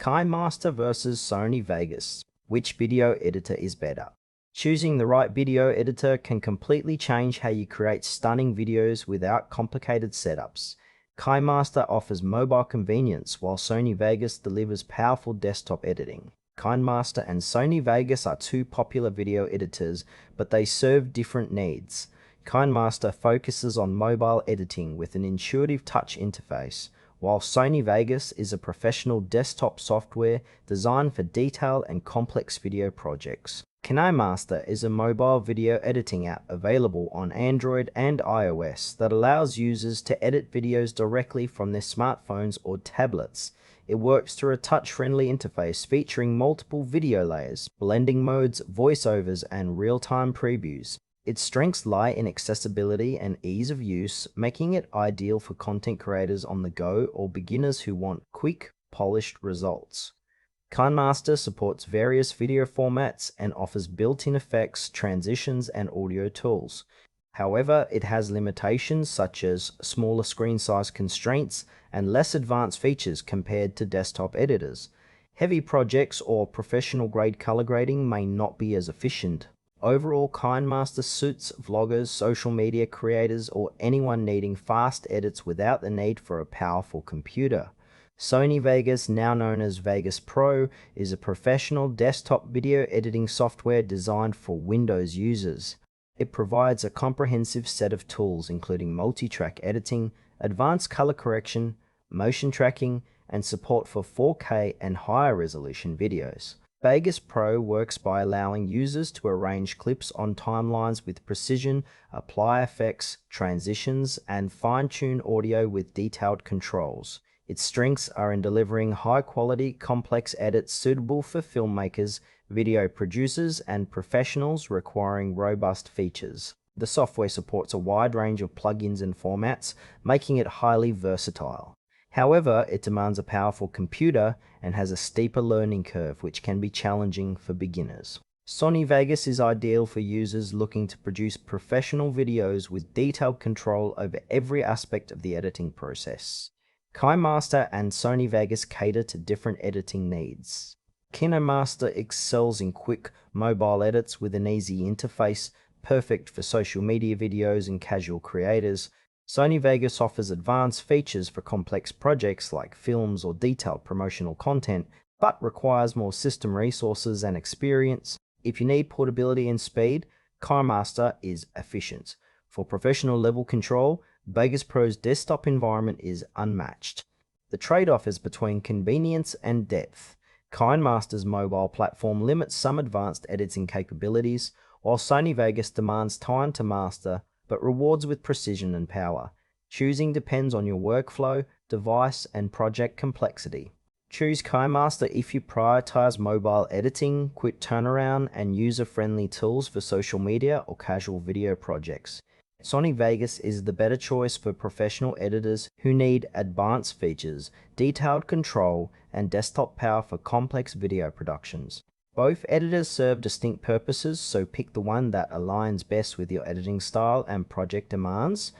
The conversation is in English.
KineMaster versus Sony Vegas. Which video editor is better? Choosing the right video editor can completely change how you create stunning videos without complicated setups. KineMaster offers mobile convenience, while Sony Vegas delivers powerful desktop editing. KineMaster and Sony Vegas are two popular video editors, but they serve different needs. KineMaster focuses on mobile editing with an intuitive touch interface, while Sony Vegas is a professional desktop software designed for detailed and complex video projects. KineMaster is a mobile video editing app available on Android and iOS that allows users to edit videos directly from their smartphones or tablets. It works through a touch-friendly interface featuring multiple video layers, blending modes, voiceovers, and real-time previews. Its strengths lie in accessibility and ease of use, making it ideal for content creators on the go or beginners who want quick, polished results. KineMaster supports various video formats and offers built-in effects, transitions, and audio tools. However, it has limitations such as smaller screen size constraints and less advanced features compared to desktop editors. Heavy projects or professional-grade color grading may not be as efficient. Overall, KineMaster suits vloggers, social media creators, or anyone needing fast edits without the need for a powerful computer. Sony Vegas, now known as Vegas Pro, is a professional desktop video editing software designed for Windows users. It provides a comprehensive set of tools including multi-track editing, advanced color correction, motion tracking, and support for 4K and higher resolution videos. Vegas Pro works by allowing users to arrange clips on timelines with precision, apply effects, transitions, and fine-tune audio with detailed controls. Its strengths are in delivering high-quality, complex edits suitable for filmmakers, video producers, and professionals requiring robust features. The software supports a wide range of plugins and formats, making it highly versatile. However, it demands a powerful computer and has a steeper learning curve, which can be challenging for beginners. Sony Vegas is ideal for users looking to produce professional videos with detailed control over every aspect of the editing process. KineMaster and Sony Vegas cater to different editing needs. KineMaster excels in quick, mobile edits with an easy interface, perfect for social media videos and casual creators. Sony Vegas offers advanced features for complex projects like films or detailed promotional content, but requires more system resources and experience. If you need portability and speed, KineMaster is efficient. For professional level control, Vegas Pro's desktop environment is unmatched. The trade-off is between convenience and depth. KineMaster's mobile platform limits some advanced editing capabilities, while Sony Vegas demands time to master but rewards with precision and power. Choosing depends on your workflow, device, and project complexity. Choose KineMaster if you prioritize mobile editing, quick turnaround, and user-friendly tools for social media or casual video projects. Sony Vegas is the better choice for professional editors who need advanced features, detailed control, and desktop power for complex video productions. Both editors serve distinct purposes, so pick the one that aligns best with your editing style and project demands.